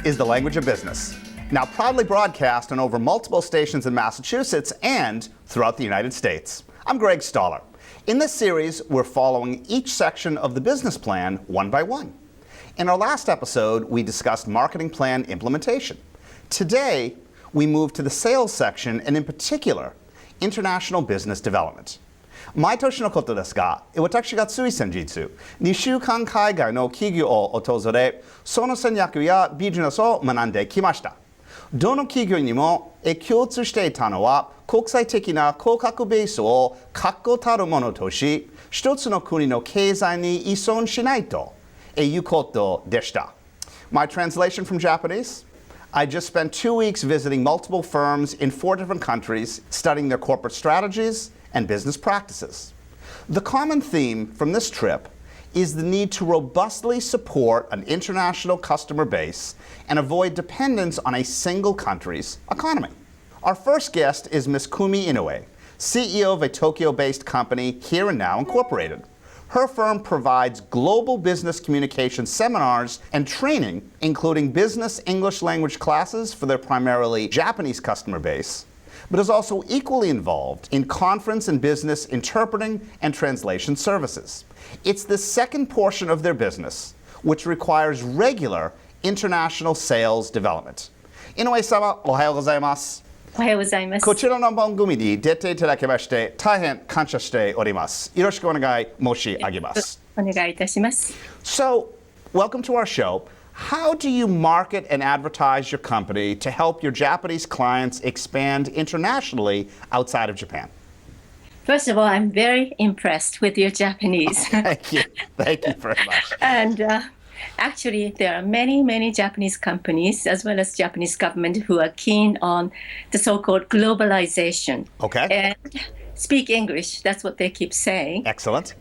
is the language of business, now proudly broadcast on over multiple stations in Massachusetts and throughout the United States. I'm Greg Stoller. In this series, we're following each section of the business plan one by one. In our last episode, we discussed marketing plan implementation. Today, we move to the sales section and in particular, international business development. 毎年のことですが、私がつい先日、2週間海外の企業を訪れ、その戦略やビジネスを学んできました。どの企業にも共通していたのは、国際的な顧客ベースを確固たるものとし、一つの国の経済に依存しないということでした。My translation from Japanese? I just spent 2 weeks visiting multiple firms in 4 different countries, studying their corporate strategies and business practices. The common theme from this trip is the need to robustly support an international customer base and avoid dependence on a single country's economy. Our first guest is Ms. Kumi Inoue, CEO of a Tokyo-based company, Here and Now Incorporated. Her firm provides global business communication seminars and training, including business English language classes for their primarily Japanese customer base, but is also equally involved in conference and business interpreting and translation services. It's the second portion of their business, which requires regular international sales development. Inoue-sama, おはようございます。おはようございます。こちらの番組に出ていただきまして大変感謝しております。よろしくお願い申し上げます。お願いいたします。So, welcome to our show. How do you market and advertise your company to help your Japanese clients expand internationally outside of Japan? First of all, I'm very impressed with your Japanese. Thank you. Thank you very much. And actually, there are many Japanese companies, as well as Japanese government, who are keen on the so-called globalization. Okay. And speak English, that's what they keep saying. Excellent.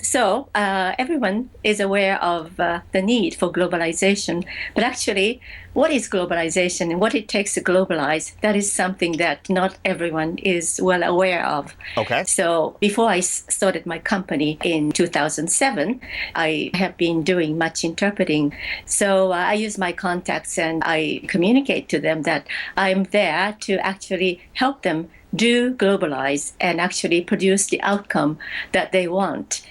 So everyone is aware of the need for globalization. But actually, what is globalization and what it takes to globalize, that is something that not everyone is well aware of. Okay. So before I started my company in 2007, I have been doing much interpreting. So I use my contacts and I communicate to them that I'm there to actually help them do globalize and actually produce the outcome that they want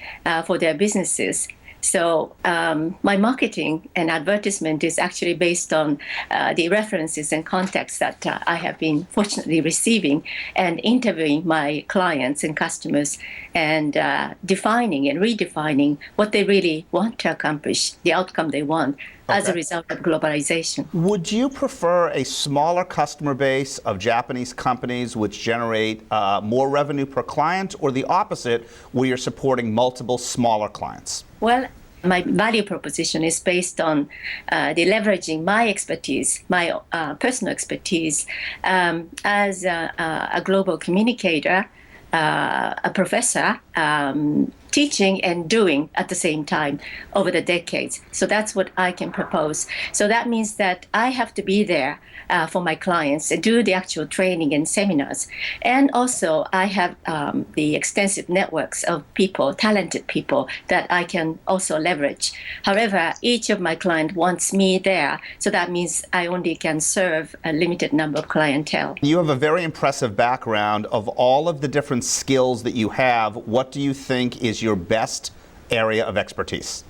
for their businesses. So my marketing and advertisement is actually based on the references and contacts that I have been fortunately receiving and interviewing my clients and customers and defining and redefining what they really want to accomplish, the outcome they want. Okay. As a result of globalization. Would you prefer a smaller customer base of Japanese companies which generate more revenue per client, or the opposite, where you're supporting multiple smaller clients? Well, my value proposition is based on the leveraging my expertise, my personal expertise as a global communicator, a professor, teaching and doing at the same time over the decades. So that's what I can propose. So that means that I have to be there for my clients and do the actual training and seminars. And also I have the extensive networks of people, talented people that I can also leverage. However, each of my clients wants me there. So that means I only can serve a limited number of clientele. You have a very impressive background. Of all of the different skills that you have, what do you think is your best area of expertise?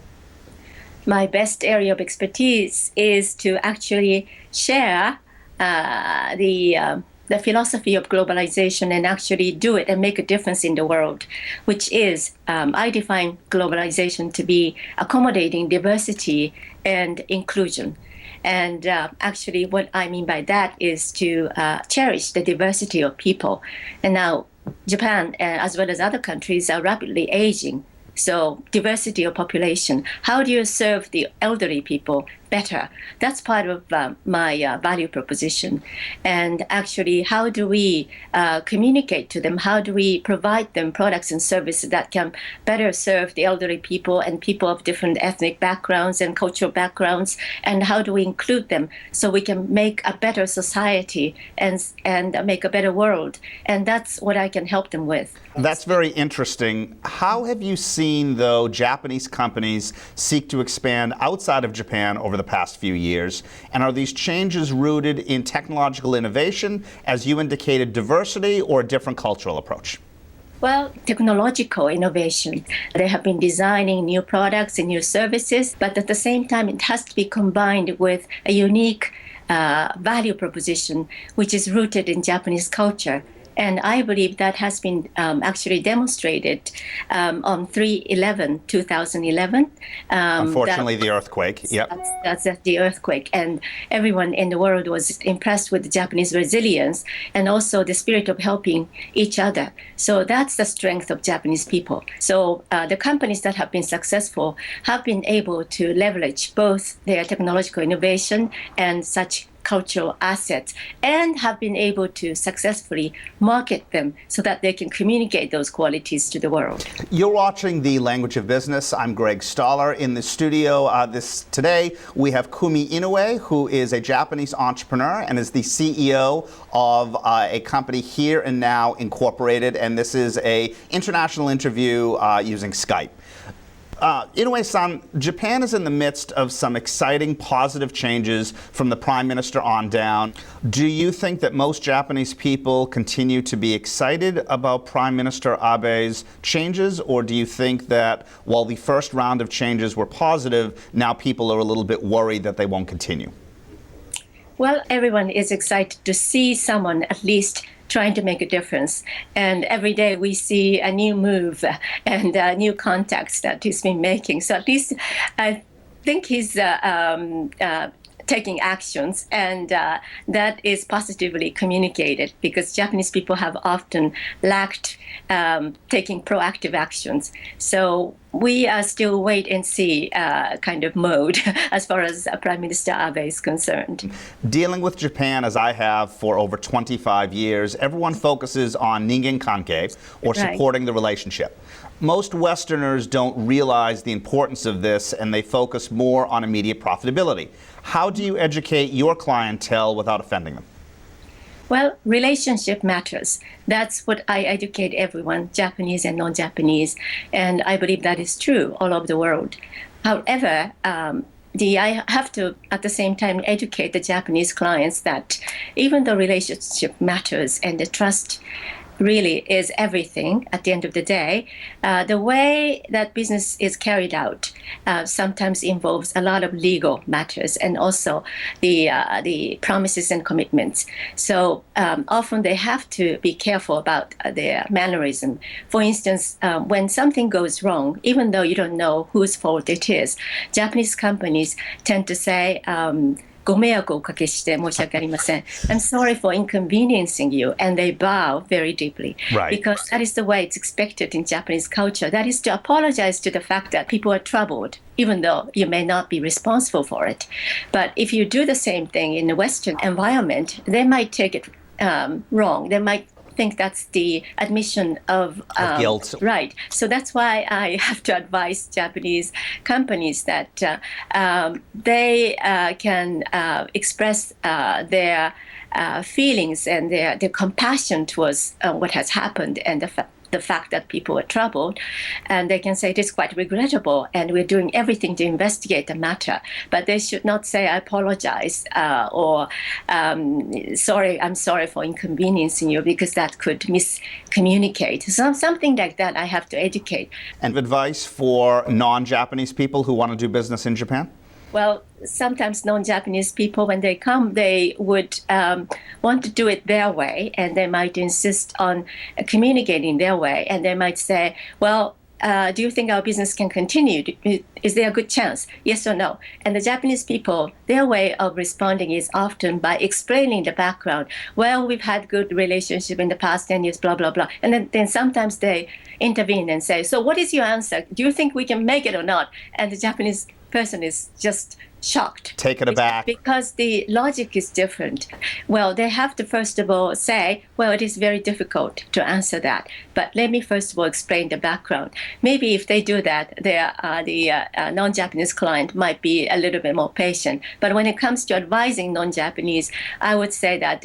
My best area of expertise is to actually share the philosophy of globalization and actually do it and make a difference in the world, which is, I define globalization to be accommodating diversity and inclusion. And actually what I mean by that is to cherish the diversity of people. And now Japan, as well as other countries, are rapidly aging. So diversity of population. How do you serve the elderly people better? That's part of my value proposition. And actually, how do we communicate to them? How do we provide them products and services that can better serve the elderly people and people of different ethnic backgrounds and cultural backgrounds? And how do we include them so we can make a better society and make a better world? And that's what I can help them with. That's very interesting. How have you seen, though, Japanese companies seek to expand outside of Japan over the the past few years? And are these changes rooted in technological innovation, as you indicated, diversity, or a different cultural approach? Well, technological innovation. They have been designing new products and new services, but at the same time, it has to be combined with a unique value proposition, which is rooted in Japanese culture. And I believe that has been actually demonstrated on 3/11/2011. Unfortunately, the earthquake. Yep. That's the earthquake. And everyone in the world was impressed with the Japanese resilience and also the spirit of helping each other. So that's the strength of Japanese people. So the companies that have been successful have been able to leverage both their technological innovation and such cultural assets, and have been able to successfully market them so that they can communicate those qualities to the world. You're watching The Language of Business. I'm Greg Stoller. In the studio today, we have Kumi Inoue, who is a Japanese entrepreneur and is the CEO of a company Here and Now Incorporated, and this is an international interview using Skype. Inoue-san, Japan is in the midst of some exciting positive changes from the Prime Minister on down. Do you think that most Japanese people continue to be excited about Prime Minister Abe's changes, or do you think that while the first round of changes were positive, now people are a little bit worried that they won't continue? Well, everyone is excited to see someone at least trying to make a difference. And every day we see a new move and new contacts that he's been making. So at least I think he's taking actions, and that is positively communicated, because Japanese people have often lacked taking proactive actions. So we are still wait and see kind of mode as far as Prime Minister Abe is concerned. Dealing with Japan, as I have for over 25 years, everyone focuses on ningen kankei, or supporting the relationship. Most Westerners don't realize the importance of this, and they focus more on immediate profitability. How do you educate your clientele without offending them? Well, relationship matters. That's what I educate everyone, Japanese and non-Japanese, and I believe that is true all over the world. However, I have to, at the same time, educate the Japanese clients that even though relationship matters and the trust really is everything at the end of the day, the way that business is carried out sometimes involves a lot of legal matters and also the promises and commitments. So often they have to be careful about their mannerism. For instance, when something goes wrong, even though you don't know whose fault it is, Japanese companies tend to say, ご迷惑をおかけして申し訳ありません. I'm sorry for inconveniencing you. And they bow very deeply. Right. Because that is the way it's expected in Japanese culture. That is to apologize to the fact that people are troubled, even though you may not be responsible for it. But if you do the same thing in the Western environment, they might take it wrong. They might think that's the admission of guilt. Right. So that's why I have to advise Japanese companies that they can express their feelings and their compassion towards what has happened and the fact that people are troubled, and they can say it is quite regrettable and we're doing everything to investigate the matter, but they should not say I apologize or I'm sorry for inconveniencing you, because that could miscommunicate. So something like that I have to educate. And advice for non-Japanese people who want to do business in Japan? Well, sometimes non-Japanese people, when they come, they would want to do it their way, and they might insist on communicating their way. And they might say, well, do you think our business can continue? Is there a good chance? Yes or no? And the Japanese people, their way of responding is often by explaining the background. Well, we've had good relationship in the past 10 years, blah, blah, blah. And then sometimes they intervene and say, so what is your answer? Do you think we can make it or not? And the Japanese person is just shocked. Taken aback. Because the logic is different. Well, they have to first of all say, well, it is very difficult to answer that. But let me first of all explain the background. Maybe if they do that, the non-Japanese client might be a little bit more patient. But when it comes to advising non-Japanese, I would say that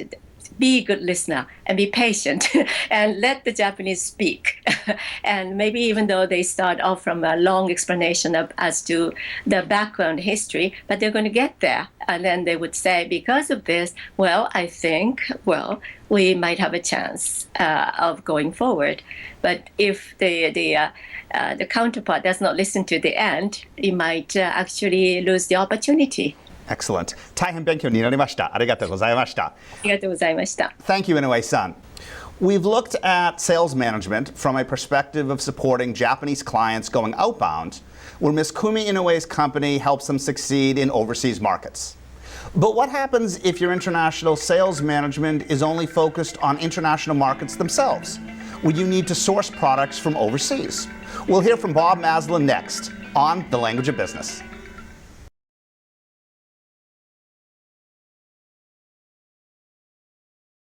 be a good listener and be patient and let the Japanese speak. And maybe even though they start off from a long explanation as to the background history, but they're going to get there. And then they would say, because of this, well, I think, well, we might have a chance of going forward. But if the counterpart does not listen to the end, you might actually lose the opportunity. Excellent. 大変勉強になりました。ありがとうございました。ありがとうございました。Thank you, Inoue-san. We've looked at sales management from a perspective of supporting Japanese clients going outbound, where Ms. Kumi Inoue's company helps them succeed in overseas markets. But what happens if your international sales management is only focused on international markets themselves, where you need to source products from overseas? We'll hear from Bob Maslin next on The Language of Business.